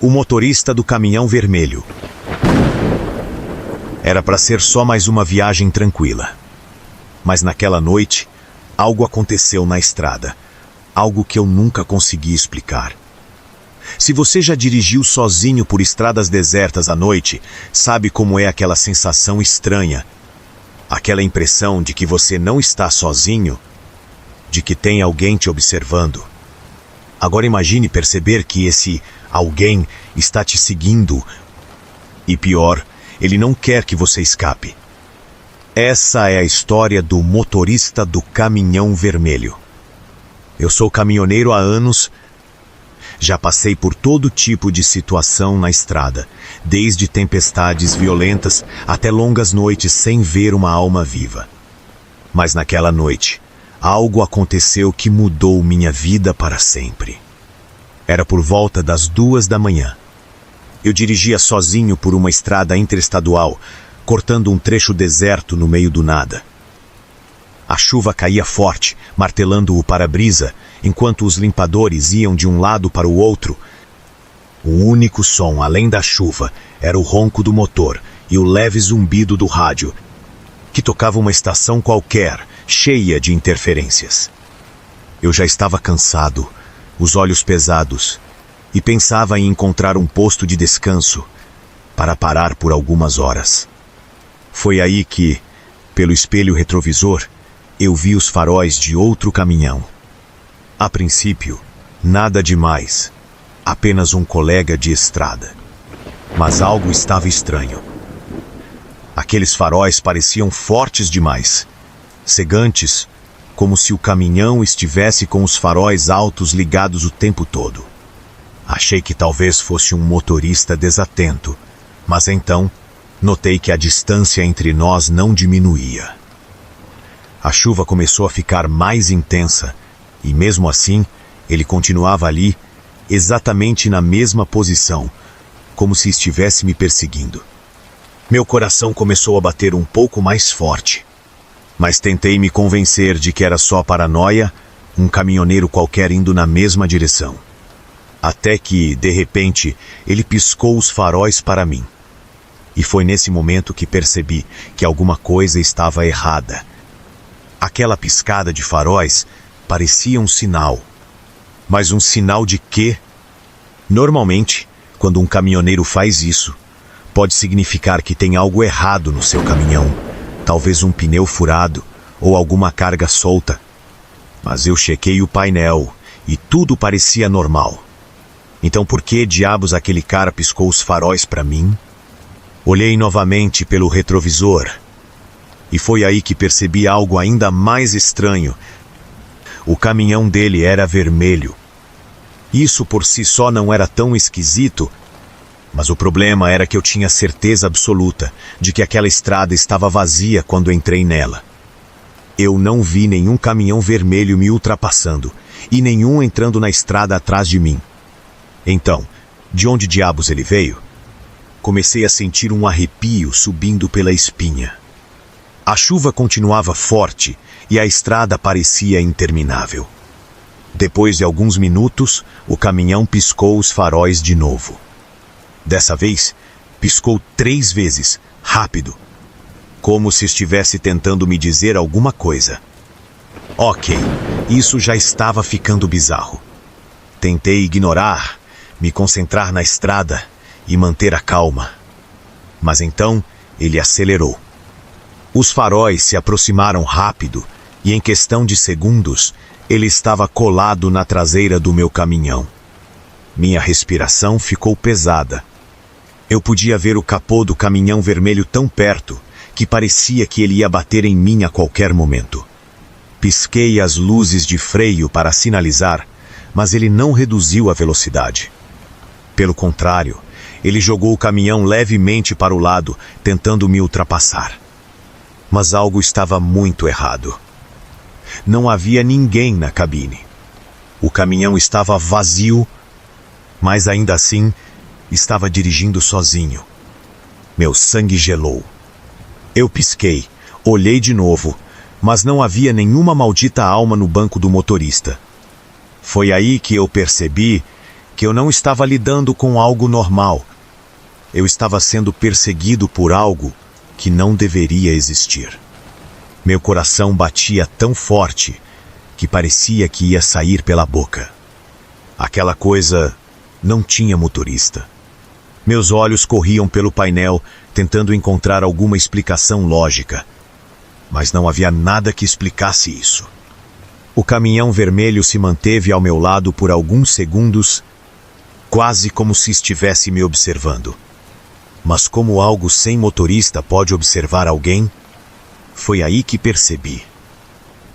o motorista do caminhão vermelho. Era para ser só mais uma viagem tranquila. Mas naquela noite, algo aconteceu na estrada. Algo que eu nunca consegui explicar. Se você já dirigiu sozinho por estradas desertas à noite, sabe como é aquela sensação estranha. Aquela impressão de que você não está sozinho, de que tem alguém te observando. Agora imagine perceber que esse alguém está te seguindo. E pior, ele não quer que você escape. Essa é a história do motorista do caminhão vermelho. Eu sou caminhoneiro há anos. Já passei por todo tipo de situação na estrada, desde tempestades violentas até longas noites sem ver uma alma viva. Mas naquela noite, algo aconteceu que mudou minha vida para sempre. Era por volta das 2 da manhã. Eu dirigia sozinho por uma estrada interestadual, cortando um trecho deserto no meio do nada. A chuva caía forte, martelando o para-brisa, enquanto os limpadores iam de um lado para o outro. O único som, além da chuva, era o ronco do motor e o leve zumbido do rádio, que tocava uma estação qualquer, cheia de interferências. Eu já estava cansado, os olhos pesados, e pensava em encontrar um posto de descanso para parar por algumas horas. Foi aí que, pelo espelho retrovisor, eu vi os faróis de outro caminhão. A princípio, nada demais, apenas um colega de estrada. Mas algo estava estranho. Aqueles faróis pareciam fortes demais, cegantes, como se o caminhão estivesse com os faróis altos ligados o tempo todo. Achei que talvez fosse um motorista desatento, mas então notei que a distância entre nós não diminuía. A chuva começou a ficar mais intensa, e mesmo assim, ele continuava ali, exatamente na mesma posição, como se estivesse me perseguindo. Meu coração começou a bater um pouco mais forte, mas tentei me convencer de que era só paranoia, um caminhoneiro qualquer indo na mesma direção. Até que, de repente, ele piscou os faróis para mim. E foi nesse momento que percebi que alguma coisa estava errada. Aquela piscada de faróis parecia um sinal. Mas um sinal de quê? Normalmente, quando um caminhoneiro faz isso, pode significar que tem algo errado no seu caminhão. Talvez um pneu furado ou alguma carga solta. Mas eu chequei o painel e tudo parecia normal. Então por que diabos aquele cara piscou os faróis para mim? Olhei novamente pelo retrovisor. E foi aí que percebi algo ainda mais estranho. O caminhão dele era vermelho. Isso por si só não era tão esquisito, mas o problema era que eu tinha certeza absoluta de que aquela estrada estava vazia quando entrei nela. Eu não vi nenhum caminhão vermelho me ultrapassando e nenhum entrando na estrada atrás de mim. Então, de onde diabos ele veio? Comecei a sentir um arrepio subindo pela espinha. A chuva continuava forte e a estrada parecia interminável. Depois de alguns minutos, o caminhão piscou os faróis de novo. Dessa vez, piscou 3 vezes, rápido, como se estivesse tentando me dizer alguma coisa. Ok, isso já estava ficando bizarro. Tentei ignorar, me concentrar na estrada e manter a calma. Mas então, ele acelerou. Os faróis se aproximaram rápido e, em questão de segundos, ele estava colado na traseira do meu caminhão. Minha respiração ficou pesada. Eu podia ver o capô do caminhão vermelho tão perto que parecia que ele ia bater em mim a qualquer momento. Pisquei as luzes de freio para sinalizar, mas ele não reduziu a velocidade. Pelo contrário, ele jogou o caminhão levemente para o lado, tentando me ultrapassar. Mas algo estava muito errado. Não havia ninguém na cabine. O caminhão estava vazio, mas ainda assim estava dirigindo sozinho. Meu sangue gelou. Eu pisquei, olhei de novo, mas não havia nenhuma maldita alma no banco do motorista. Foi aí que eu percebi que eu não estava lidando com algo normal. Eu estava sendo perseguido por algo que não deveria existir. Meu coração batia tão forte que parecia que ia sair pela boca. Aquela coisa não tinha motorista. Meus olhos corriam pelo painel, tentando encontrar alguma explicação lógica. Mas não havia nada que explicasse isso. O caminhão vermelho se manteve ao meu lado por alguns segundos, quase como se estivesse me observando. Mas como algo sem motorista pode observar alguém? Foi aí que percebi.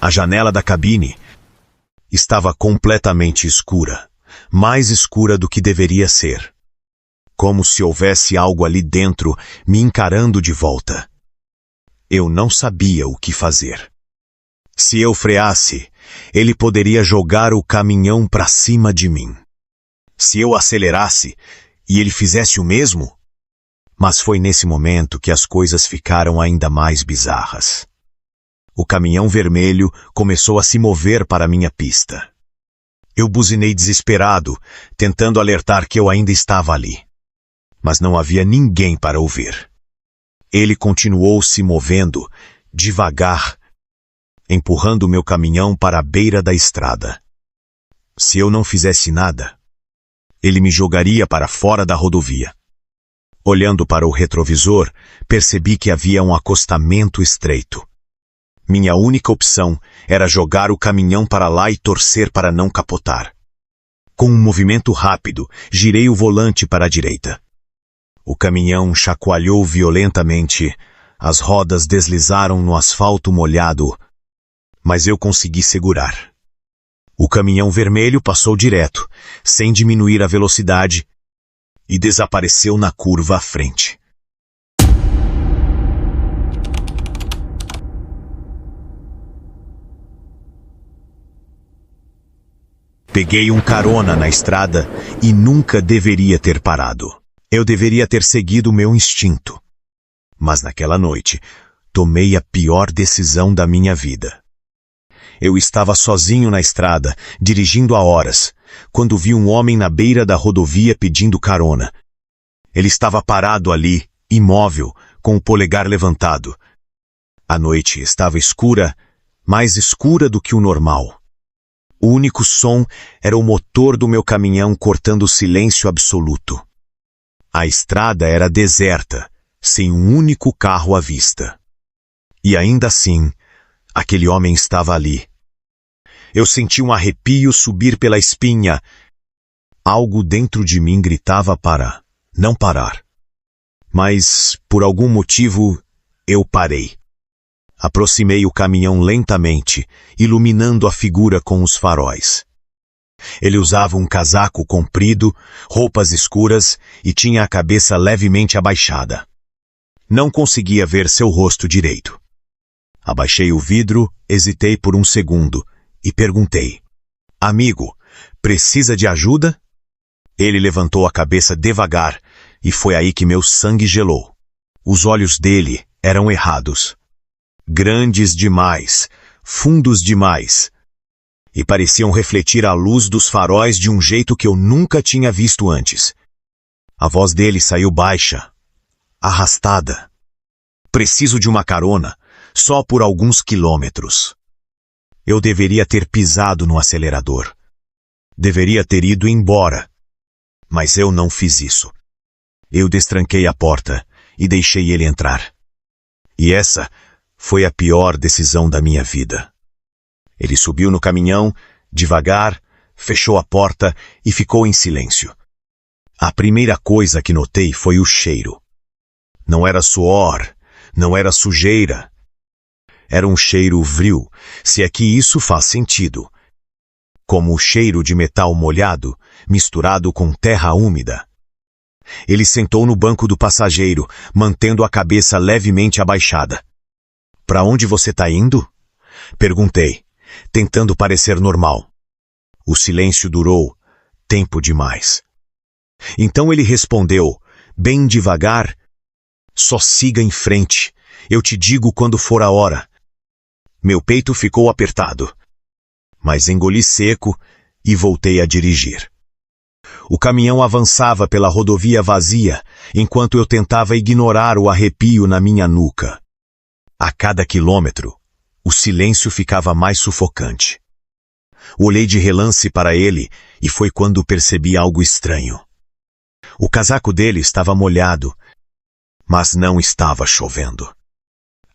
A janela da cabine estava completamente escura, mais escura do que deveria ser. Como se houvesse algo ali dentro me encarando de volta. Eu não sabia o que fazer. Se eu freasse, ele poderia jogar o caminhão para cima de mim. Se eu acelerasse e ele fizesse o mesmo? Mas foi nesse momento que as coisas ficaram ainda mais bizarras. O caminhão vermelho começou a se mover para minha pista. Eu buzinei desesperado, tentando alertar que eu ainda estava ali. Mas não havia ninguém para ouvir. Ele continuou se movendo, devagar, empurrando meu caminhão para a beira da estrada. Se eu não fizesse nada, ele me jogaria para fora da rodovia. Olhando para o retrovisor, percebi que havia um acostamento estreito. Minha única opção era jogar o caminhão para lá e torcer para não capotar. Com um movimento rápido, girei o volante para a direita. O caminhão chacoalhou violentamente, as rodas deslizaram no asfalto molhado, mas eu consegui segurar. O caminhão vermelho passou direto, sem diminuir a velocidade, e desapareceu na curva à frente. Peguei um carona na estrada e nunca deveria ter parado. Eu deveria ter seguido o meu instinto. Mas naquela noite, tomei a pior decisão da minha vida. Eu estava sozinho na estrada, dirigindo há horas, quando vi um homem na beira da rodovia pedindo carona. Ele estava parado ali, imóvel, com o polegar levantado. A noite estava escura, mais escura do que o normal. O único som era o motor do meu caminhão cortando o silêncio absoluto. A estrada era deserta, sem um único carro à vista. E ainda assim, aquele homem estava ali. Eu senti um arrepio subir pela espinha. Algo dentro de mim gritava para não parar. Mas, por algum motivo, eu parei. Aproximei o caminhão lentamente, iluminando a figura com os faróis. Ele usava um casaco comprido, roupas escuras e tinha a cabeça levemente abaixada. Não conseguia ver seu rosto direito. Abaixei o vidro, hesitei por um segundo e perguntei: "Amigo, precisa de ajuda?" Ele levantou a cabeça devagar e foi aí que meu sangue gelou. Os olhos dele eram errados. Grandes demais, fundos demais, e pareciam refletir a luz dos faróis de um jeito que eu nunca tinha visto antes. A voz dele saiu baixa, arrastada. "Preciso de uma carona, só por alguns quilômetros." Eu deveria ter pisado no acelerador. Deveria ter ido embora. Mas eu não fiz isso. Eu destranquei a porta e deixei ele entrar. E essa foi a pior decisão da minha vida. Ele subiu no caminhão, devagar, fechou a porta e ficou em silêncio. A primeira coisa que notei foi o cheiro. Não era suor, não era sujeira. Era um cheiro vril, se é que isso faz sentido. Como o cheiro de metal molhado, misturado com terra úmida. Ele sentou no banco do passageiro, mantendo a cabeça levemente abaixada. "Para onde você está indo?" Perguntei, tentando parecer normal. O silêncio durou tempo demais. Então ele respondeu, bem devagar: "Só siga em frente. Eu te digo quando for a hora." Meu peito ficou apertado, mas engoli seco e voltei a dirigir. O caminhão avançava pela rodovia vazia, enquanto eu tentava ignorar o arrepio na minha nuca. A cada quilômetro, o silêncio ficava mais sufocante. Olhei de relance para ele e foi quando percebi algo estranho. O casaco dele estava molhado, mas não estava chovendo.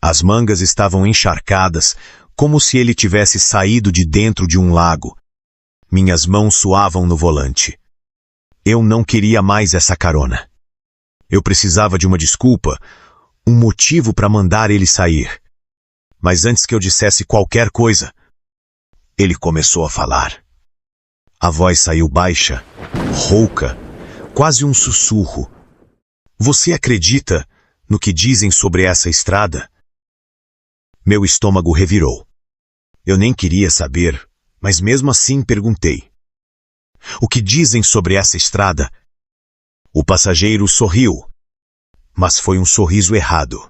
As mangas estavam encharcadas, como se ele tivesse saído de dentro de um lago. Minhas mãos suavam no volante. Eu não queria mais essa carona. Eu precisava de uma desculpa, um motivo para mandar ele sair. Mas antes que eu dissesse qualquer coisa, ele começou a falar. A voz saiu baixa, rouca, quase um sussurro. Você acredita no que dizem sobre essa estrada? Meu estômago revirou. Eu nem queria saber, mas mesmo assim perguntei. O que dizem sobre essa estrada? O passageiro sorriu, mas foi um sorriso errado.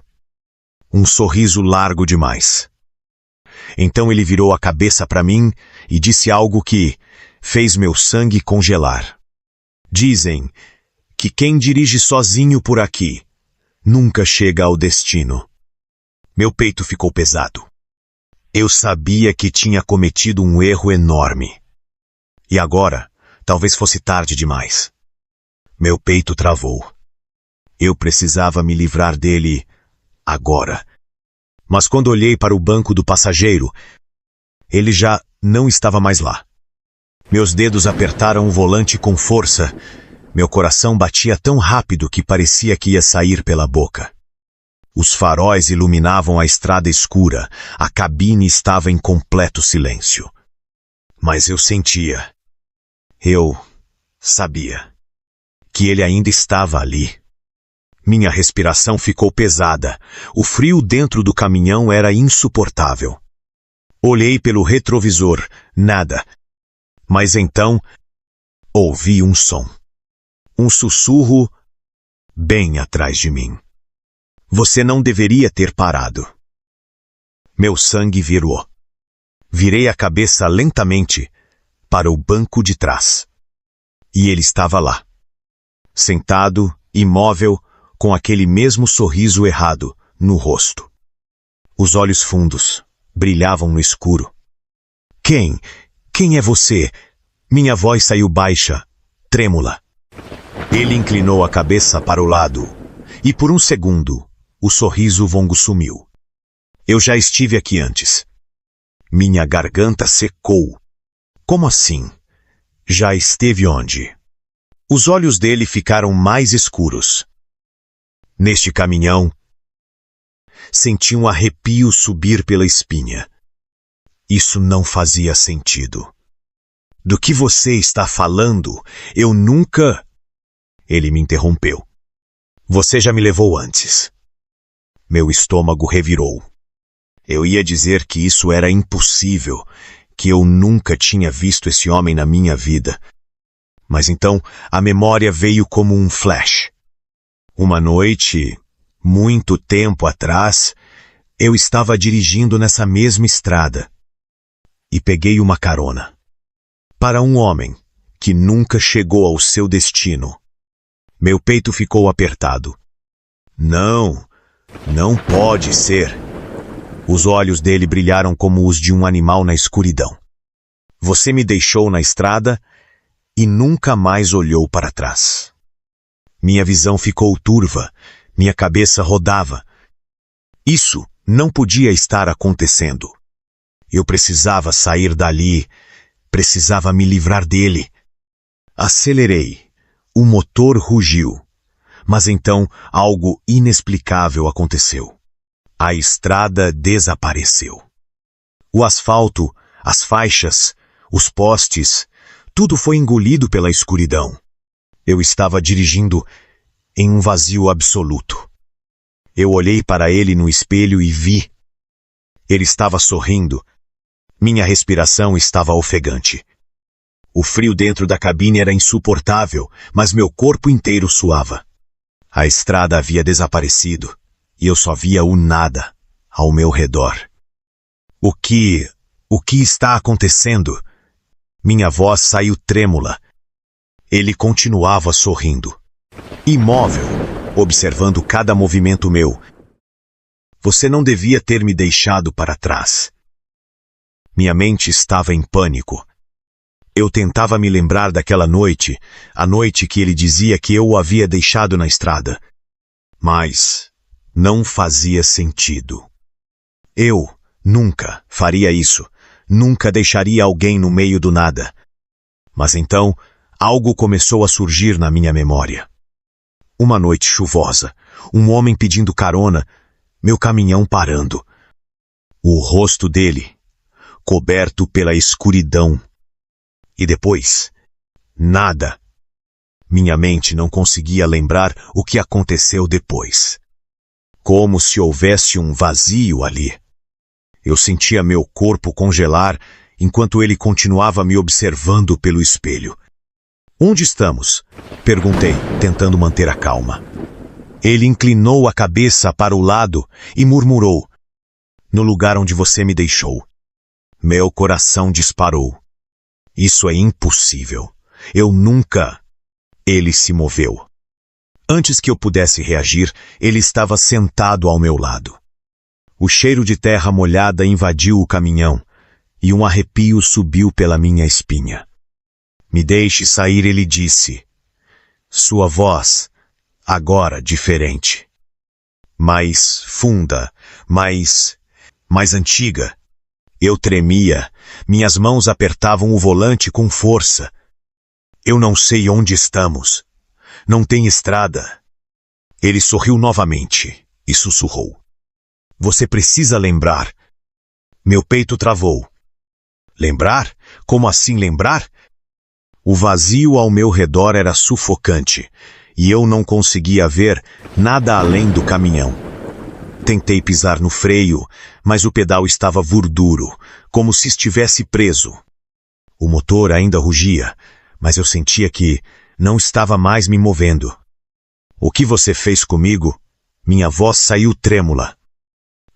Um sorriso largo demais. Então ele virou a cabeça para mim e disse algo que fez meu sangue congelar. Dizem que quem dirige sozinho por aqui nunca chega ao destino. Meu peito ficou pesado. Eu sabia que tinha cometido um erro enorme. E agora, talvez fosse tarde demais. Meu peito travou. Eu precisava me livrar dele agora. Mas quando olhei para o banco do passageiro, ele já não estava mais lá. Meus dedos apertaram o volante com força. Meu coração batia tão rápido que parecia que ia sair pela boca. Os faróis iluminavam a estrada escura. A cabine estava em completo silêncio. Mas eu sentia. Eu sabia que ele ainda estava ali. Minha respiração ficou pesada. O frio dentro do caminhão era insuportável. Olhei pelo retrovisor. Nada. Mas então, ouvi um som. Um sussurro bem atrás de mim. Você não deveria ter parado. Meu sangue virou. Virei a cabeça lentamente para o banco de trás. E ele estava lá. Sentado, imóvel, com aquele mesmo sorriso errado no rosto. Os olhos fundos brilhavam no escuro. Quem é você? Minha voz saiu baixa, trêmula. Ele inclinou a cabeça para o lado, e por um segundo, o sorriso vongo sumiu. Eu já estive aqui antes. Minha garganta secou. Como assim? Já esteve onde? Os olhos dele ficaram mais escuros. Neste caminhão, senti um arrepio subir pela espinha. Isso não fazia sentido. Do que você está falando? Eu nunca... Ele me interrompeu. Você já me levou antes. Meu estômago revirou. Eu ia dizer que isso era impossível, que eu nunca tinha visto esse homem na minha vida. Mas então a memória veio como um flash. Uma noite, muito tempo atrás, eu estava dirigindo nessa mesma estrada e peguei uma carona para um homem que nunca chegou ao seu destino. Meu peito ficou apertado. Não pode ser. Os olhos dele brilharam como os de um animal na escuridão. Você me deixou na estrada e nunca mais olhou para trás. Minha visão ficou turva, minha cabeça rodava. Isso não podia estar acontecendo. Eu precisava sair dali, precisava me livrar dele. Acelerei. O motor rugiu. Mas então algo inexplicável aconteceu. A estrada desapareceu. O asfalto, as faixas, os postes, tudo foi engolido pela escuridão. Eu estava dirigindo em um vazio absoluto. Eu olhei para ele no espelho e vi. Ele estava sorrindo. Minha respiração estava ofegante. O frio dentro da cabine era insuportável, mas meu corpo inteiro suava. A estrada havia desaparecido, e eu só via o nada ao meu redor. O que está acontecendo? Minha voz saiu trêmula. Ele continuava sorrindo, imóvel, observando cada movimento meu. Você não devia ter me deixado para trás. Minha mente estava em pânico. Eu tentava me lembrar daquela noite, a noite que ele dizia que eu o havia deixado na estrada. Mas não fazia sentido. Eu nunca faria isso. Nunca deixaria alguém no meio do nada. Mas então, algo começou a surgir na minha memória. Uma noite chuvosa, um homem pedindo carona, meu caminhão parando. O rosto dele, coberto pela escuridão. E depois, nada. Minha mente não conseguia lembrar o que aconteceu depois. Como se houvesse um vazio ali. Eu sentia meu corpo congelar enquanto ele continuava me observando pelo espelho. Onde estamos? Perguntei, tentando manter a calma. Ele inclinou a cabeça para o lado e murmurou: no lugar onde você me deixou. Meu coração disparou. Isso é impossível. Eu nunca... Ele se moveu. Antes que eu pudesse reagir, ele estava sentado ao meu lado. O cheiro de terra molhada invadiu o caminhão e um arrepio subiu pela minha espinha. Me deixe sair, ele disse. Sua voz, agora diferente. Mais funda, mais antiga. Eu tremia, minhas mãos apertavam o volante com força. Eu não sei onde estamos. Não tem estrada. Ele sorriu novamente e sussurrou. Você precisa lembrar. Meu peito travou. Lembrar? Como assim lembrar? O vazio ao meu redor era sufocante e eu não conseguia ver nada além do caminhão. Tentei pisar no freio, mas o pedal estava duro, como se estivesse preso. O motor ainda rugia, mas eu sentia que não estava mais me movendo. O que você fez comigo? Minha voz saiu trêmula.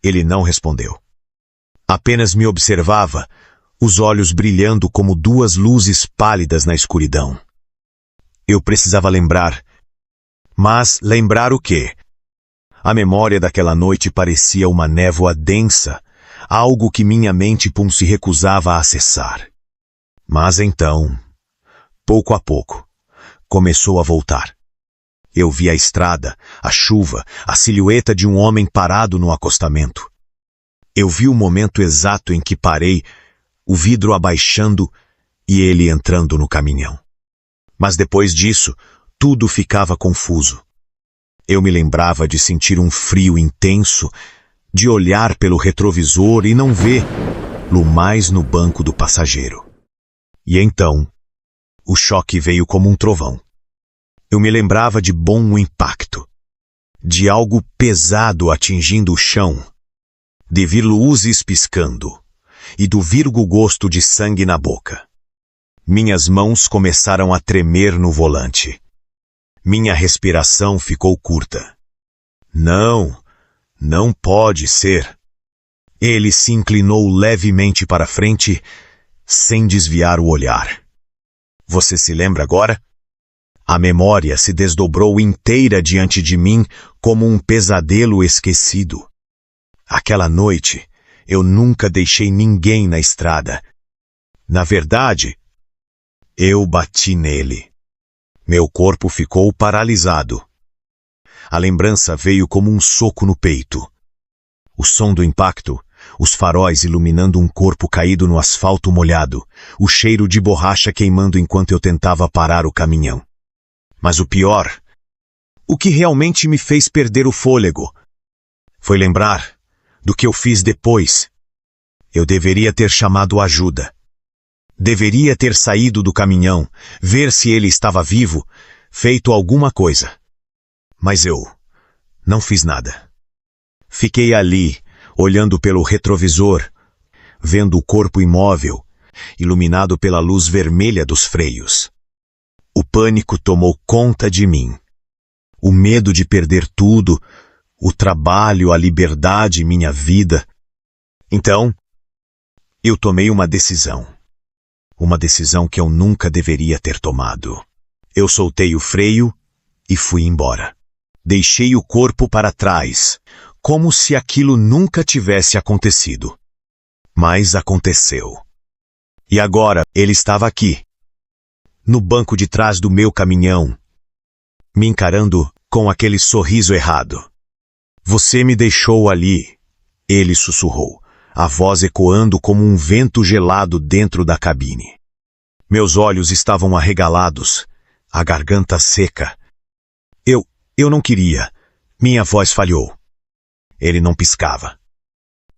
Ele não respondeu. Apenas me observava, os olhos brilhando como duas luzes pálidas na escuridão. Eu precisava lembrar. Mas lembrar o quê? A memória daquela noite parecia uma névoa densa, algo que minha mente se recusava a acessar. Mas então, pouco a pouco, começou a voltar. Eu vi a estrada, a chuva, a silhueta de um homem parado no acostamento. Eu vi o momento exato em que parei, o vidro abaixando e ele entrando no caminhão. Mas depois disso, tudo ficava confuso. Eu me lembrava de sentir um frio intenso, de olhar pelo retrovisor e não ver Lumais no banco do passageiro. E então, o choque veio como um trovão. Eu me lembrava de bom impacto, de algo pesado atingindo o chão, de vir luzes piscando e do virgo gosto de sangue na boca. Minhas mãos começaram a tremer no volante. Minha respiração ficou curta. Não pode ser. Ele se inclinou levemente para frente, sem desviar o olhar. Você se lembra agora? A memória se desdobrou inteira diante de mim como um pesadelo esquecido. Aquela noite, eu nunca deixei ninguém na estrada. Na verdade, eu bati nele. Meu corpo ficou paralisado. A lembrança veio como um soco no peito. O som do impacto, os faróis iluminando um corpo caído no asfalto molhado, o cheiro de borracha queimando enquanto eu tentava parar o caminhão. Mas o pior, o que realmente me fez perder o fôlego, foi lembrar do que eu fiz depois. Eu deveria ter chamado ajuda. Deveria ter saído do caminhão, ver se ele estava vivo, feito alguma coisa. Mas eu não fiz nada. Fiquei ali, olhando pelo retrovisor, vendo o corpo imóvel, iluminado pela luz vermelha dos freios. O pânico tomou conta de mim. O medo de perder tudo, o trabalho, a liberdade, minha vida. Então, eu tomei uma decisão. Uma decisão que eu nunca deveria ter tomado. Eu soltei o freio e fui embora. Deixei o corpo para trás, como se aquilo nunca tivesse acontecido. Mas aconteceu. E agora ele estava aqui, no banco de trás do meu caminhão, me encarando com aquele sorriso errado. Você me deixou ali, ele sussurrou, a voz ecoando como um vento gelado dentro da cabine. Meus olhos estavam arregalados, a garganta seca. Eu não queria. Minha voz falhou. Ele não piscava.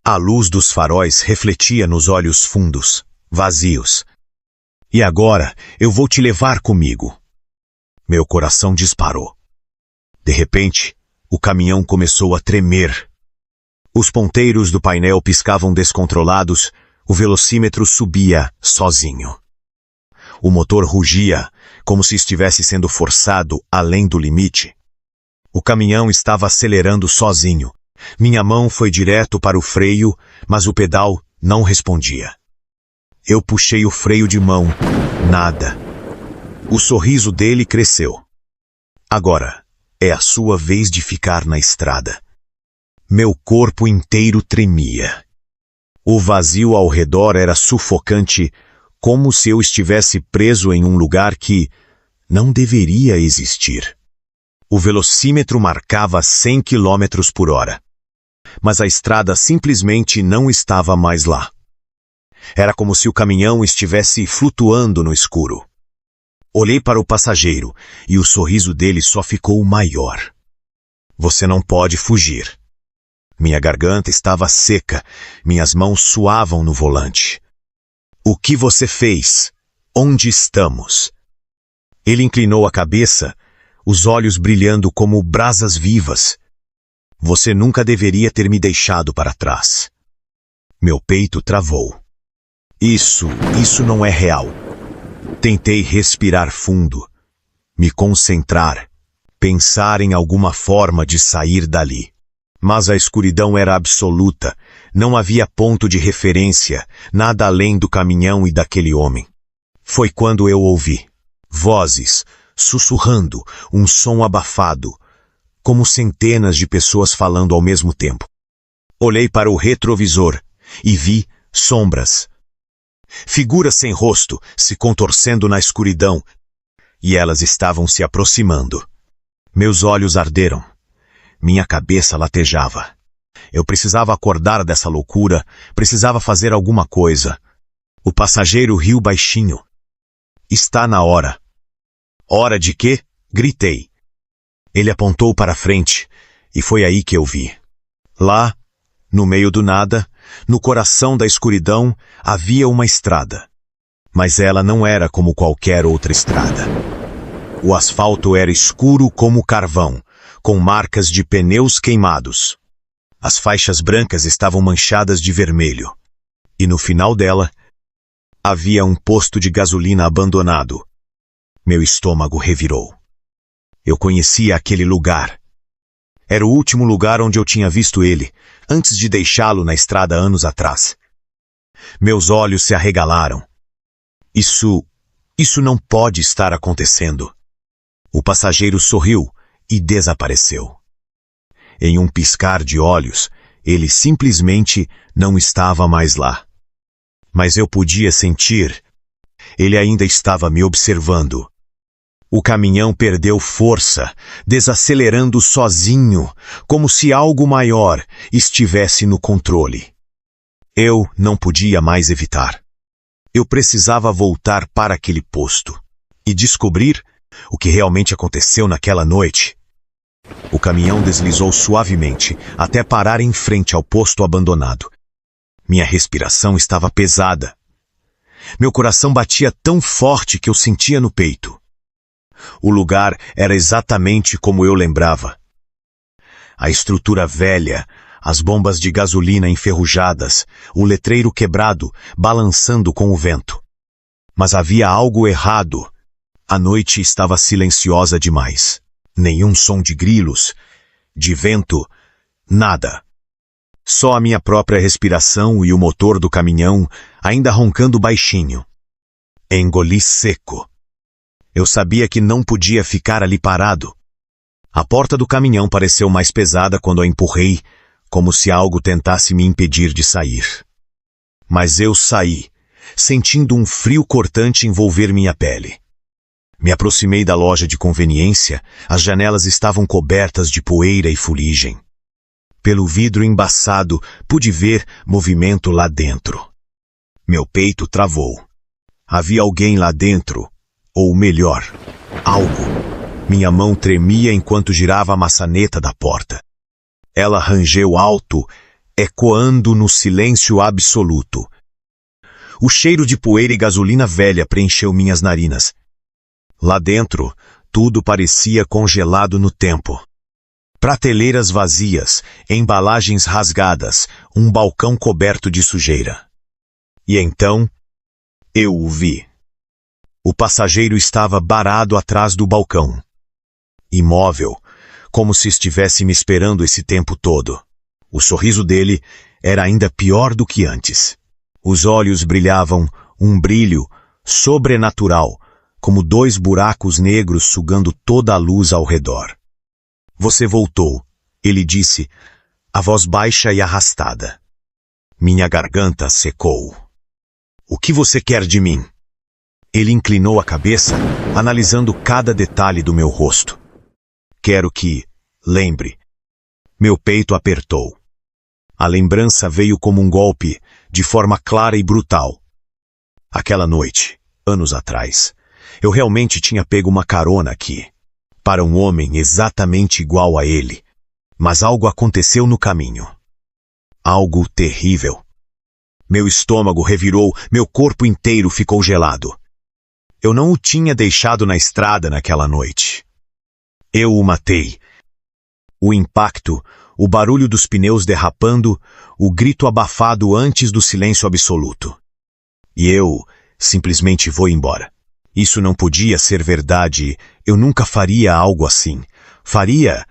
A luz dos faróis refletia nos olhos fundos, vazios. E agora eu vou te levar comigo. Meu coração disparou. De repente, o caminhão começou a tremer. Os ponteiros do painel piscavam descontrolados, o velocímetro subia sozinho. O motor rugia, como se estivesse sendo forçado além do limite. O caminhão estava acelerando sozinho. Minha mão foi direto para o freio, mas o pedal não respondia. Eu puxei o freio de mão. Nada. O sorriso dele cresceu. Agora é a sua vez de ficar na estrada. Meu corpo inteiro tremia. O vazio ao redor era sufocante, como se eu estivesse preso em um lugar que não deveria existir. O velocímetro marcava 100 km por hora. Mas a estrada simplesmente não estava mais lá. Era como se o caminhão estivesse flutuando no escuro. Olhei para o passageiro e o sorriso dele só ficou maior. Você não pode fugir. Minha garganta estava seca, minhas mãos suavam no volante. O que você fez? Onde estamos? Ele inclinou a cabeça, os olhos brilhando como brasas vivas. Você nunca deveria ter me deixado para trás. Meu peito travou. Isso não é real. Tentei respirar fundo, me concentrar, pensar em alguma forma de sair dali. Mas a escuridão era absoluta, não havia ponto de referência, nada além do caminhão e daquele homem. Foi quando eu ouvi vozes, sussurrando, um som abafado, como centenas de pessoas falando ao mesmo tempo. Olhei para o retrovisor e vi sombras. Figuras sem rosto se contorcendo na escuridão, e elas estavam se aproximando. Meus olhos arderam. Minha cabeça latejava. Eu precisava acordar dessa loucura, precisava fazer alguma coisa. O passageiro riu baixinho. Está na hora. Hora de quê? Gritei. Ele apontou para frente, e foi aí que eu vi. Lá, no meio do nada, no coração da escuridão, havia uma estrada. Mas ela não era como qualquer outra estrada. O asfalto era escuro como carvão, com marcas de pneus queimados. As faixas brancas estavam manchadas de vermelho. E no final dela, havia um posto de gasolina abandonado. Meu estômago revirou. Eu conhecia aquele lugar. Era o último lugar onde eu tinha visto ele, antes de deixá-lo na estrada anos atrás. Meus olhos se arregalaram. Isso não pode estar acontecendo. O passageiro sorriu e desapareceu. Em um piscar de olhos, ele simplesmente não estava mais lá. Mas eu podia sentir. Ele ainda estava me observando. O caminhão perdeu força, desacelerando sozinho, como se algo maior estivesse no controle. Eu não podia mais evitar. Eu precisava voltar para aquele posto e descobrir o que realmente aconteceu naquela noite. O caminhão deslizou suavemente até parar em frente ao posto abandonado. Minha respiração estava pesada. Meu coração batia tão forte que eu sentia no peito. O lugar era exatamente como eu lembrava. A estrutura velha, as bombas de gasolina enferrujadas, o letreiro quebrado, balançando com o vento. Mas havia algo errado. A noite estava silenciosa demais. Nenhum som de grilos, de vento, nada. Só a minha própria respiração e o motor do caminhão ainda roncando baixinho. Engoli seco. Eu sabia que não podia ficar ali parado. A porta do caminhão pareceu mais pesada quando a empurrei, como se algo tentasse me impedir de sair. Mas eu saí, sentindo um frio cortante envolver minha pele. Me aproximei da loja de conveniência, as janelas estavam cobertas de poeira e fuligem. Pelo vidro embaçado, pude ver movimento lá dentro. Meu peito travou. Havia alguém lá dentro, ou melhor, algo. Minha mão tremia enquanto girava a maçaneta da porta. Ela rangeu alto, ecoando no silêncio absoluto. O cheiro de poeira e gasolina velha preencheu minhas narinas. Lá dentro, tudo parecia congelado no tempo. Prateleiras vazias, embalagens rasgadas, um balcão coberto de sujeira. E então, eu o vi. O passageiro estava parado atrás do balcão. Imóvel, como se estivesse me esperando esse tempo todo. O sorriso dele era ainda pior do que antes. Os olhos brilhavam, um brilho sobrenatural, como dois buracos negros sugando toda a luz ao redor. Você voltou, ele disse, a voz baixa e arrastada. Minha garganta secou. O que você quer de mim? Ele inclinou a cabeça, analisando cada detalhe do meu rosto. Quero que, lembre. Meu peito apertou. A lembrança veio como um golpe, de forma clara e brutal. Aquela noite, anos atrás, eu realmente tinha pego uma carona aqui, para um homem exatamente igual a ele. Mas algo aconteceu no caminho. Algo terrível. Meu estômago revirou, meu corpo inteiro ficou gelado. Eu não o tinha deixado na estrada naquela noite. Eu o matei. O impacto, o barulho dos pneus derrapando, o grito abafado antes do silêncio absoluto. E eu simplesmente vou embora. Isso não podia ser verdade, eu nunca faria algo assim. Faria...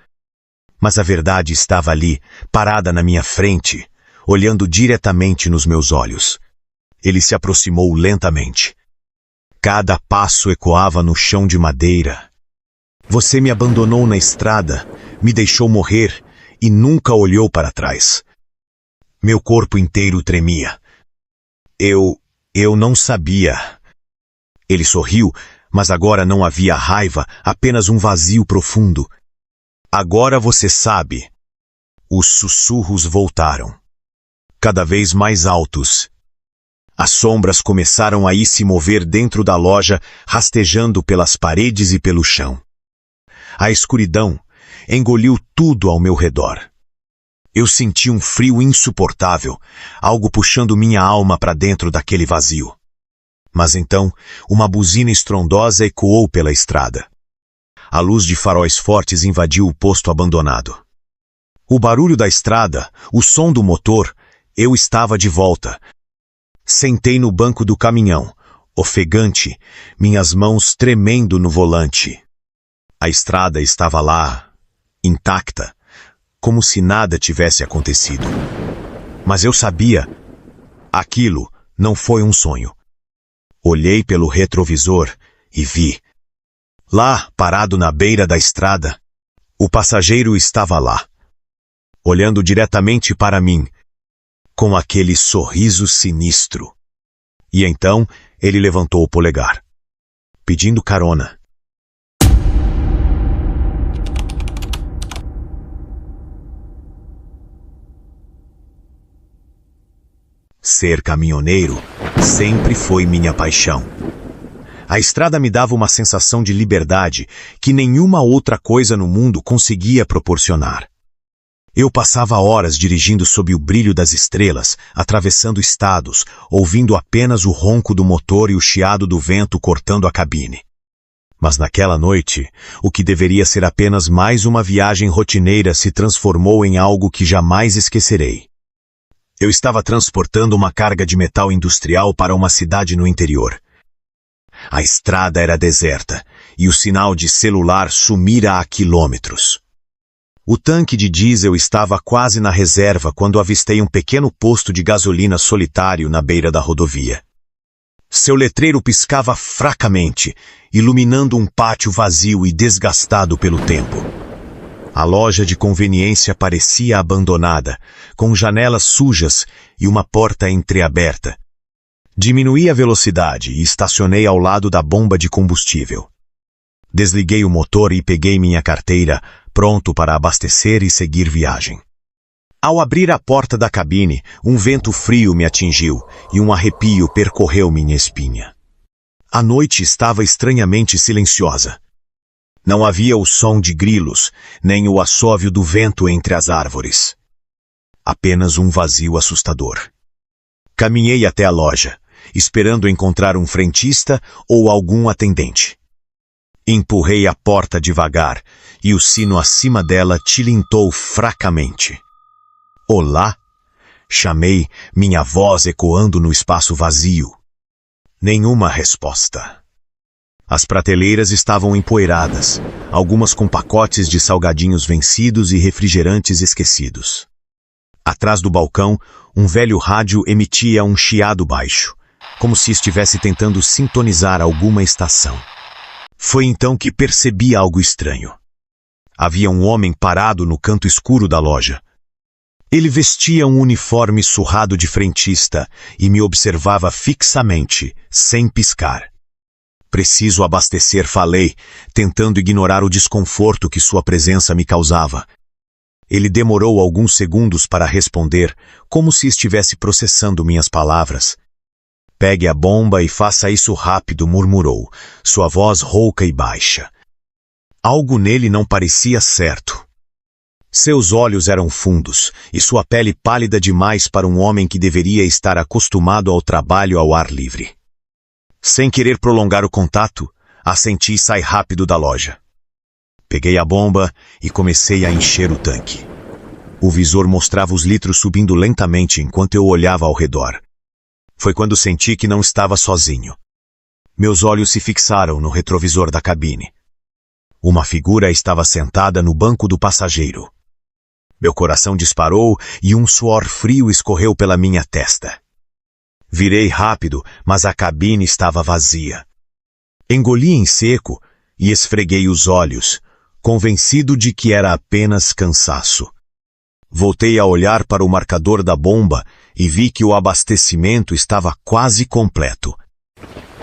Mas a verdade estava ali, parada na minha frente, olhando diretamente nos meus olhos. Ele se aproximou lentamente. Cada passo ecoava no chão de madeira. Você me abandonou na estrada, me deixou morrer e nunca olhou para trás. Meu corpo inteiro tremia. Eu não sabia. Ele sorriu, mas agora não havia raiva, apenas um vazio profundo. Agora você sabe. Os sussurros voltaram. Cada vez mais altos. As sombras começaram a se mover dentro da loja, rastejando pelas paredes e pelo chão. A escuridão engoliu tudo ao meu redor. Eu senti um frio insuportável, algo puxando minha alma para dentro daquele vazio. Mas então, uma buzina estrondosa ecoou pela estrada. A luz de faróis fortes invadiu o posto abandonado. O barulho da estrada, o som do motor, eu estava de volta. Sentei no banco do caminhão, ofegante, minhas mãos tremendo no volante. A estrada estava lá, intacta, como se nada tivesse acontecido. Mas eu sabia, aquilo não foi um sonho. Olhei pelo retrovisor e vi. Lá, parado na beira da estrada, o passageiro estava lá, olhando diretamente para mim, com aquele sorriso sinistro. E então ele levantou o polegar, pedindo carona. Ser caminhoneiro sempre foi minha paixão. A estrada me dava uma sensação de liberdade que nenhuma outra coisa no mundo conseguia proporcionar. Eu passava horas dirigindo sob o brilho das estrelas, atravessando estados, ouvindo apenas o ronco do motor e o chiado do vento cortando a cabine. Mas naquela noite, o que deveria ser apenas mais uma viagem rotineira se transformou em algo que jamais esquecerei. Eu estava transportando uma carga de metal industrial para uma cidade no interior. A estrada era deserta e o sinal de celular sumira a quilômetros. O tanque de diesel estava quase na reserva quando avistei um pequeno posto de gasolina solitário na beira da rodovia. Seu letreiro piscava fracamente, iluminando um pátio vazio e desgastado pelo tempo. A loja de conveniência parecia abandonada, com janelas sujas e uma porta entreaberta. Diminuí a velocidade e estacionei ao lado da bomba de combustível. Desliguei o motor e peguei minha carteira, pronto para abastecer e seguir viagem. Ao abrir a porta da cabine, um vento frio me atingiu e um arrepio percorreu minha espinha. A noite estava estranhamente silenciosa. Não havia o som de grilos, nem o assovio do vento entre as árvores. Apenas um vazio assustador. Caminhei até a loja, esperando encontrar um frentista ou algum atendente. Empurrei a porta devagar e o sino acima dela tilintou fracamente. Olá! Chamei, minha voz ecoando no espaço vazio. Nenhuma resposta. As prateleiras estavam empoeiradas, algumas com pacotes de salgadinhos vencidos e refrigerantes esquecidos. Atrás do balcão, um velho rádio emitia um chiado baixo, como se estivesse tentando sintonizar alguma estação. Foi então que percebi algo estranho. Havia um homem parado no canto escuro da loja. Ele vestia um uniforme surrado de frentista e me observava fixamente, sem piscar. Preciso abastecer, falei, tentando ignorar o desconforto que sua presença me causava. Ele demorou alguns segundos para responder, como se estivesse processando minhas palavras. Pegue a bomba e faça isso rápido, murmurou, sua voz rouca e baixa. Algo nele não parecia certo. Seus olhos eram fundos, e sua pele pálida demais para um homem que deveria estar acostumado ao trabalho ao ar livre. Sem querer prolongar o contato, assenti e saí rápido da loja. Peguei a bomba e comecei a encher o tanque. O visor mostrava os litros subindo lentamente enquanto eu olhava ao redor. Foi quando senti que não estava sozinho. Meus olhos se fixaram no retrovisor da cabine. Uma figura estava sentada no banco do passageiro. Meu coração disparou e um suor frio escorreu pela minha testa. Virei rápido, mas a cabine estava vazia. Engoli em seco e esfreguei os olhos, convencido de que era apenas cansaço. Voltei a olhar para o marcador da bomba e vi que o abastecimento estava quase completo.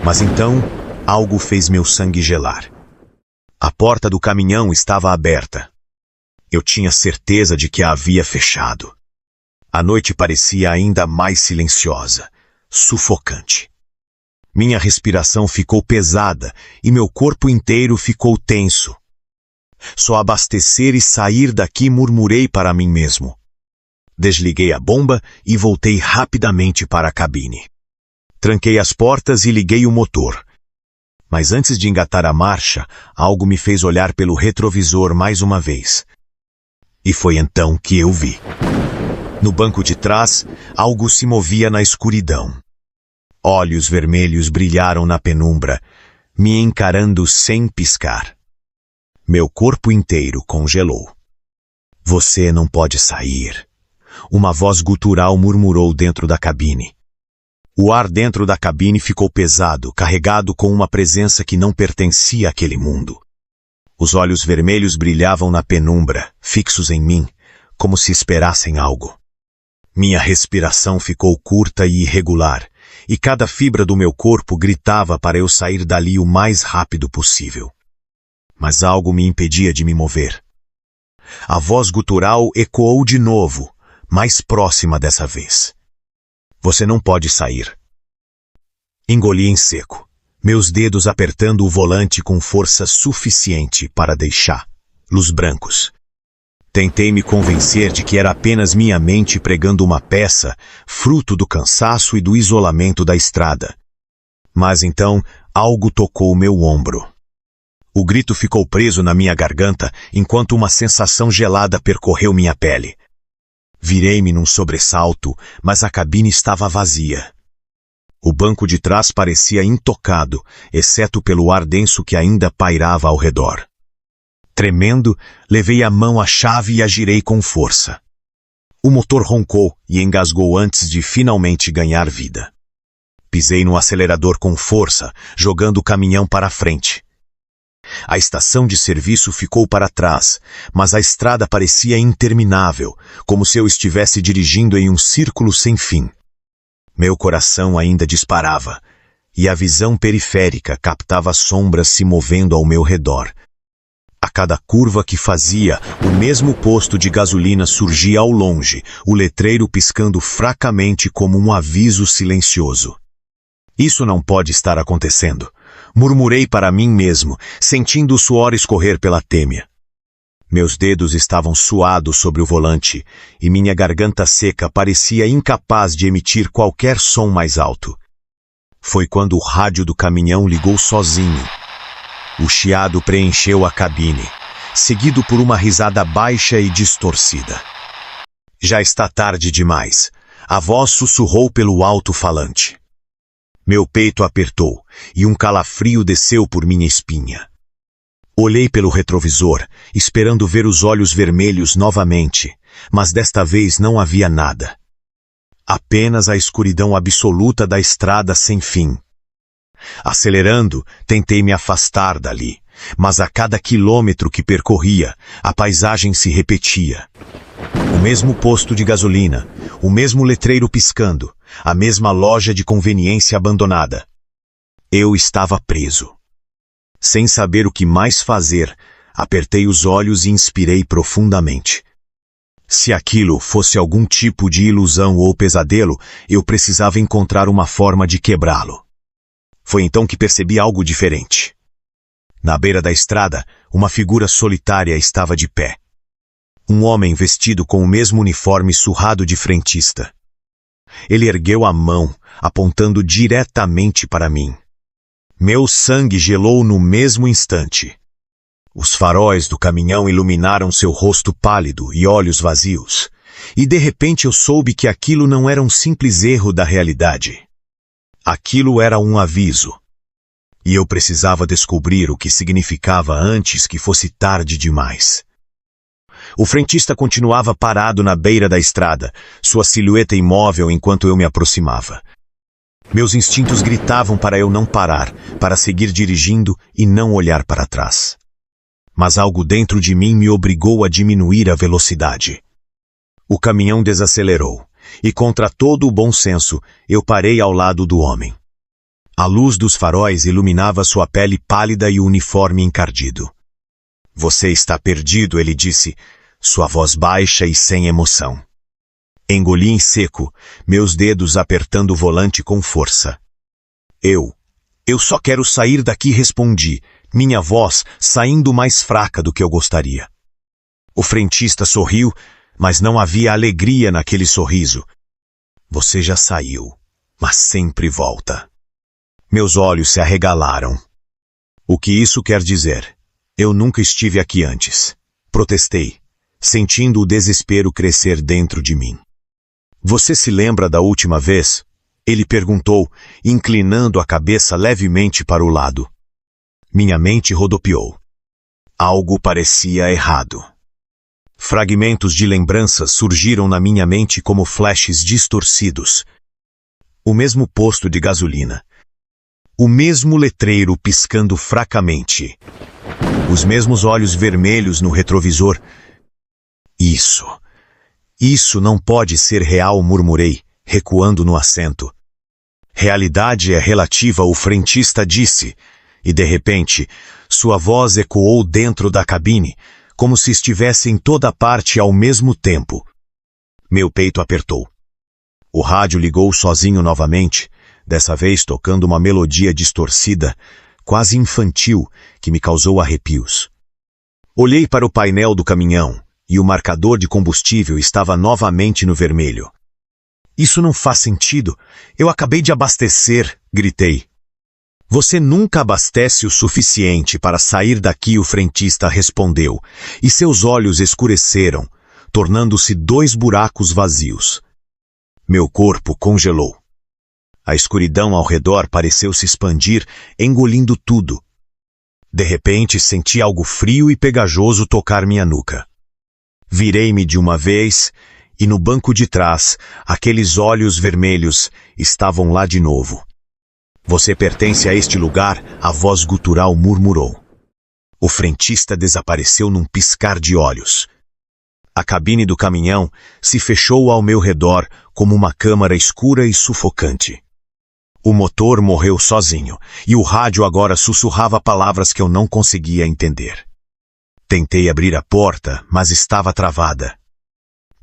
Mas então, algo fez meu sangue gelar. A porta do caminhão estava aberta. Eu tinha certeza de que a havia fechado. A noite parecia ainda mais silenciosa, sufocante. Minha respiração ficou pesada e meu corpo inteiro ficou tenso. Só abastecer e sair daqui, murmurei para mim mesmo. Desliguei a bomba e voltei rapidamente para a cabine. Tranquei as portas e liguei o motor. Mas antes de engatar a marcha, algo me fez olhar pelo retrovisor mais uma vez. E foi então que eu vi. No banco de trás, algo se movia na escuridão. Olhos vermelhos brilharam na penumbra, me encarando sem piscar. Meu corpo inteiro congelou. Você não pode sair. Uma voz gutural murmurou dentro da cabine. O ar dentro da cabine ficou pesado, carregado com uma presença que não pertencia àquele mundo. Os olhos vermelhos brilhavam na penumbra, fixos em mim, como se esperassem algo. Minha respiração ficou curta e irregular, e cada fibra do meu corpo gritava para eu sair dali o mais rápido possível. Mas algo me impedia de me mover. A voz gutural ecoou de novo, mais próxima dessa vez. Você não pode sair. Engoli em seco, meus dedos apertando o volante com força suficiente para deixar luz brancos. Tentei me convencer de que era apenas minha mente pregando uma peça, fruto do cansaço e do isolamento da estrada. Mas então, algo tocou meu ombro. O grito ficou preso na minha garganta enquanto uma sensação gelada percorreu minha pele. Virei-me num sobressalto, mas a cabine estava vazia. O banco de trás parecia intocado, exceto pelo ar denso que ainda pairava ao redor. Tremendo, levei a mão à chave e a girei com força. O motor roncou e engasgou antes de finalmente ganhar vida. Pisei no acelerador com força, jogando o caminhão para a frente. A estação de serviço ficou para trás, mas a estrada parecia interminável, como se eu estivesse dirigindo em um círculo sem fim. Meu coração ainda disparava, e a visão periférica captava sombras se movendo ao meu redor. A cada curva que fazia, o mesmo posto de gasolina surgia ao longe, o letreiro piscando fracamente como um aviso silencioso. Isso não pode estar acontecendo, murmurei para mim mesmo, sentindo o suor escorrer pela têmia. Meus dedos estavam suados sobre o volante, e minha garganta seca parecia incapaz de emitir qualquer som mais alto. Foi quando o rádio do caminhão ligou sozinho. O chiado preencheu a cabine, seguido por uma risada baixa e distorcida. Já está tarde demais. A voz sussurrou pelo alto-falante. Meu peito apertou, e um calafrio desceu por minha espinha. Olhei pelo retrovisor, esperando ver os olhos vermelhos novamente, mas desta vez não havia nada. Apenas a escuridão absoluta da estrada sem fim. Acelerando, tentei me afastar dali, mas a cada quilômetro que percorria, a paisagem se repetia. O mesmo posto de gasolina, o mesmo letreiro piscando, a mesma loja de conveniência abandonada. Eu estava preso. Sem saber o que mais fazer, apertei os olhos e inspirei profundamente. Se aquilo fosse algum tipo de ilusão ou pesadelo, eu precisava encontrar uma forma de quebrá-lo. Foi então que percebi algo diferente. Na beira da estrada, uma figura solitária estava de pé. Um homem vestido com o mesmo uniforme surrado de frentista. Ele ergueu a mão, apontando diretamente para mim. Meu sangue gelou no mesmo instante. Os faróis do caminhão iluminaram seu rosto pálido e olhos vazios, e de repente eu soube que aquilo não era um simples erro da realidade. Aquilo era um aviso. E eu precisava descobrir o que significava antes que fosse tarde demais. O frentista continuava parado na beira da estrada, sua silhueta imóvel enquanto eu me aproximava. Meus instintos gritavam para eu não parar, para seguir dirigindo e não olhar para trás. Mas algo dentro de mim me obrigou a diminuir a velocidade. O caminhão desacelerou, e contra todo o bom senso, eu parei ao lado do homem. A luz dos faróis iluminava sua pele pálida e o uniforme encardido. Você está perdido, ele disse, sua voz baixa e sem emoção. Engoli em seco, meus dedos apertando o volante com força. Eu só quero sair daqui, respondi, minha voz saindo mais fraca do que eu gostaria. O frentista sorriu, mas não havia alegria naquele sorriso. Você já saiu, mas sempre volta. Meus olhos se arregalaram. O que isso quer dizer? Eu nunca estive aqui antes. Protestei, sentindo o desespero crescer dentro de mim. Você se lembra da última vez? Ele perguntou, inclinando a cabeça levemente para o lado. Minha mente rodopiou. Algo parecia errado. Fragmentos de lembranças surgiram na minha mente como flashes distorcidos. O mesmo posto de gasolina. O mesmo letreiro piscando fracamente. Os mesmos olhos vermelhos no retrovisor. Isso não pode ser real, murmurei, recuando no assento. Realidade é relativa, o frentista disse, e de repente, sua voz ecoou dentro da cabine, como se estivesse em toda parte ao mesmo tempo. Meu peito apertou. O rádio ligou sozinho novamente, dessa vez tocando uma melodia distorcida, quase infantil, que me causou arrepios. Olhei para o painel do caminhão, e o marcador de combustível estava novamente no vermelho. Isso não faz sentido. Eu acabei de abastecer, gritei. Você nunca abastece o suficiente para sair daqui, o frentista respondeu, e seus olhos escureceram, tornando-se 2 buracos vazios. Meu corpo congelou. A escuridão ao redor pareceu se expandir, engolindo tudo. De repente, senti algo frio e pegajoso tocar minha nuca. Virei-me de uma vez, e no banco de trás, aqueles olhos vermelhos estavam lá de novo, Você pertence a este lugar, a voz gutural murmurou. O frentista desapareceu num piscar de olhos. A cabine do caminhão se fechou ao meu redor como uma câmara escura e sufocante. O motor morreu sozinho, e o rádio agora sussurrava palavras que eu não conseguia entender. Tentei abrir a porta, mas estava travada.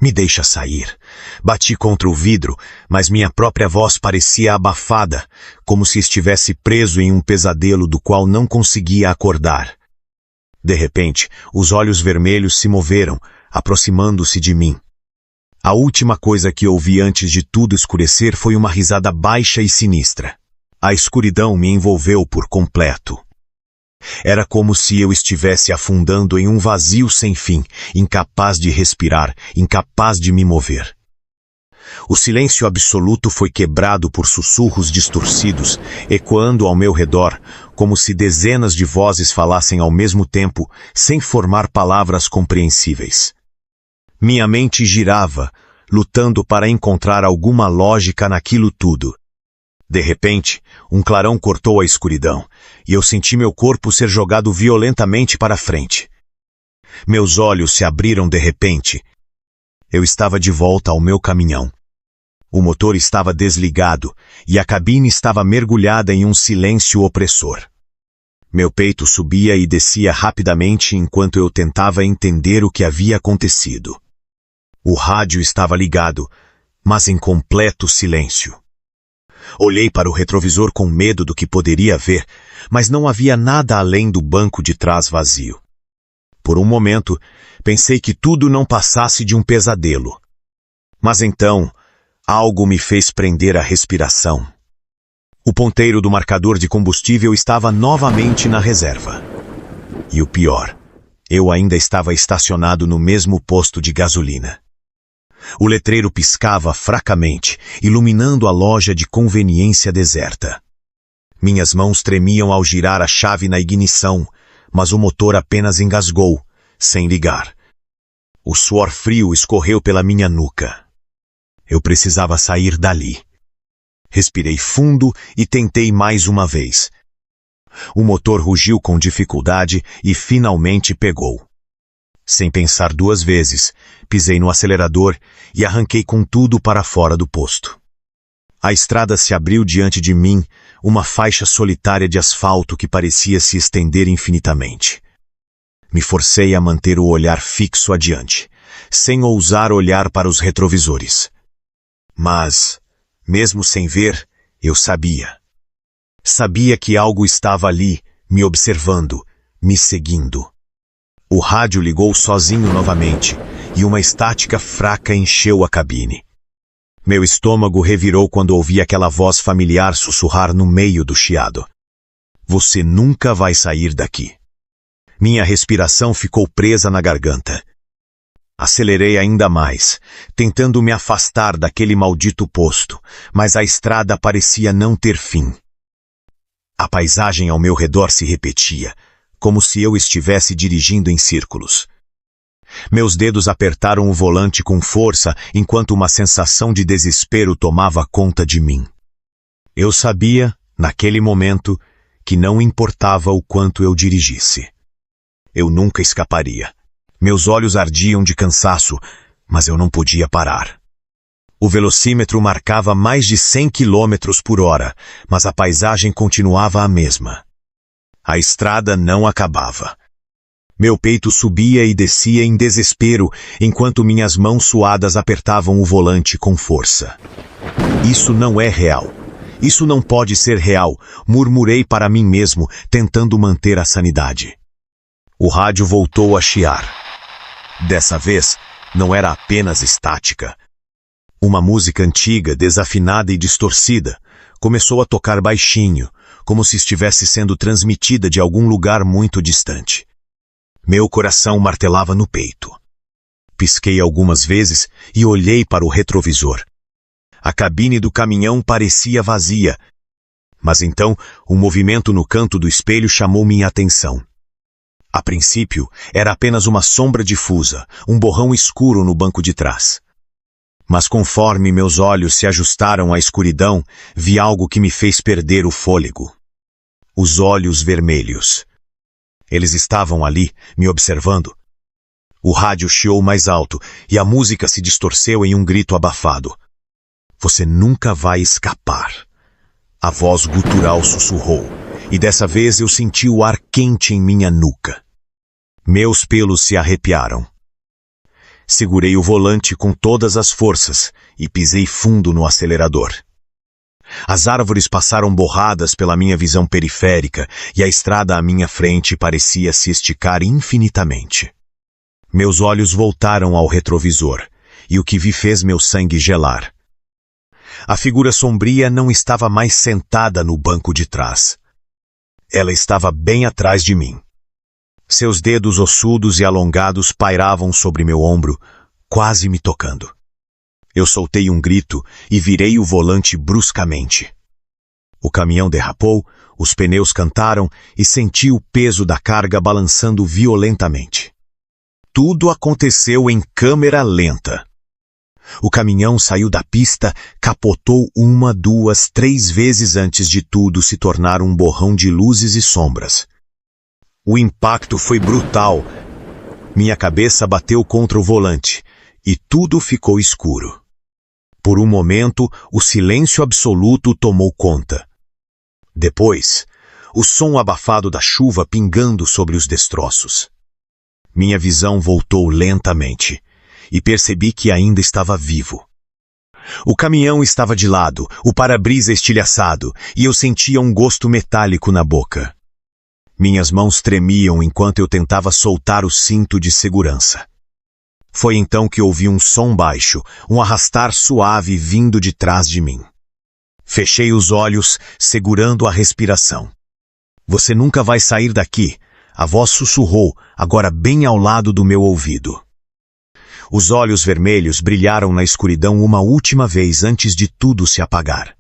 Me deixa sair. Bati contra o vidro, mas minha própria voz parecia abafada, como se estivesse preso em um pesadelo do qual não conseguia acordar. De repente, os olhos vermelhos se moveram, aproximando-se de mim. A última coisa que ouvi antes de tudo escurecer foi uma risada baixa e sinistra. A escuridão me envolveu por completo. Era como se eu estivesse afundando em um vazio sem fim, incapaz de respirar, incapaz de me mover. O silêncio absoluto foi quebrado por sussurros distorcidos, ecoando ao meu redor, como se dezenas de vozes falassem ao mesmo tempo, sem formar palavras compreensíveis. Minha mente girava, lutando para encontrar alguma lógica naquilo tudo. De repente, um clarão cortou a escuridão, e eu senti meu corpo ser jogado violentamente para frente. Meus olhos se abriram de repente. Eu estava de volta ao meu caminhão. O motor estava desligado, e a cabine estava mergulhada em um silêncio opressor. Meu peito subia e descia rapidamente enquanto eu tentava entender o que havia acontecido. O rádio estava ligado, mas em completo silêncio. Olhei para o retrovisor com medo do que poderia ver, mas não havia nada além do banco de trás vazio. Por um momento, pensei que tudo não passasse de um pesadelo. Mas então, algo me fez prender a respiração. O ponteiro do marcador de combustível estava novamente na reserva. E o pior, eu ainda estava estacionado no mesmo posto de gasolina. O letreiro piscava fracamente, iluminando a loja de conveniência deserta. Minhas mãos tremiam ao girar a chave na ignição, mas o motor apenas engasgou, sem ligar. O suor frio escorreu pela minha nuca. Eu precisava sair dali. Respirei fundo e tentei mais uma vez. O motor rugiu com dificuldade e finalmente pegou. Sem pensar duas vezes, pisei no acelerador e arranquei com tudo para fora do posto. A estrada se abriu diante de mim, uma faixa solitária de asfalto que parecia se estender infinitamente. Me forcei a manter o olhar fixo adiante, sem ousar olhar para os retrovisores. Mas, mesmo sem ver, eu sabia. Sabia que algo estava ali, me observando, me seguindo. O rádio ligou sozinho novamente, e uma estática fraca encheu a cabine. Meu estômago revirou quando ouvi aquela voz familiar sussurrar no meio do chiado. Você nunca vai sair daqui. Minha respiração ficou presa na garganta. Acelerei ainda mais, tentando me afastar daquele maldito posto, mas a estrada parecia não ter fim. A paisagem ao meu redor se repetia, como se eu estivesse dirigindo em círculos. Meus dedos apertaram o volante com força enquanto uma sensação de desespero tomava conta de mim. Eu sabia, naquele momento, que não importava o quanto eu dirigisse. Eu nunca escaparia. Meus olhos ardiam de cansaço, mas eu não podia parar. O velocímetro marcava mais de 100 quilômetros por hora, mas a paisagem continuava a mesma. A estrada não acabava. Meu peito subia e descia em desespero, enquanto minhas mãos suadas apertavam o volante com força. Isso não é real. Isso não pode ser real, murmurei para mim mesmo, tentando manter a sanidade. O rádio voltou a chiar. Dessa vez, não era apenas estática. Uma música antiga, desafinada e distorcida, começou a tocar baixinho, como se estivesse sendo transmitida de algum lugar muito distante. Meu coração martelava no peito. Pisquei algumas vezes e olhei para o retrovisor. A cabine do caminhão parecia vazia, mas então um movimento no canto do espelho chamou minha atenção. A princípio, era apenas uma sombra difusa, um borrão escuro no banco de trás. Mas conforme meus olhos se ajustaram à escuridão, vi algo que me fez perder o fôlego. Os olhos vermelhos. Eles estavam ali, me observando. O rádio chiou mais alto e a música se distorceu em um grito abafado. Você nunca vai escapar. A voz gutural sussurrou, e dessa vez eu senti o ar quente em minha nuca. Meus pelos se arrepiaram. Segurei o volante com todas as forças e pisei fundo no acelerador. As árvores passaram borradas pela minha visão periférica e a estrada à minha frente parecia se esticar infinitamente. Meus olhos voltaram ao retrovisor e o que vi fez meu sangue gelar. A figura sombria não estava mais sentada no banco de trás. Ela estava bem atrás de mim. Seus dedos ossudos e alongados pairavam sobre meu ombro, quase me tocando. Eu soltei um grito e virei o volante bruscamente. O caminhão derrapou, os pneus cantaram e senti o peso da carga balançando violentamente. Tudo aconteceu em câmera lenta. O caminhão saiu da pista, capotou 1, 2, 3 vezes antes de tudo se tornar um borrão de luzes e sombras. O impacto foi brutal. Minha cabeça bateu contra o volante e tudo ficou escuro. Por um momento, o silêncio absoluto tomou conta. Depois, o som abafado da chuva pingando sobre os destroços. Minha visão voltou lentamente e percebi que ainda estava vivo. O caminhão estava de lado, o para-brisa estilhaçado, e eu sentia um gosto metálico na boca. Minhas mãos tremiam enquanto eu tentava soltar o cinto de segurança. Foi então que ouvi um som baixo, um arrastar suave vindo de trás de mim. Fechei os olhos, segurando a respiração. Você nunca vai sair daqui, a voz sussurrou, agora bem ao lado do meu ouvido. Os olhos vermelhos brilharam na escuridão uma última vez antes de tudo se apagar.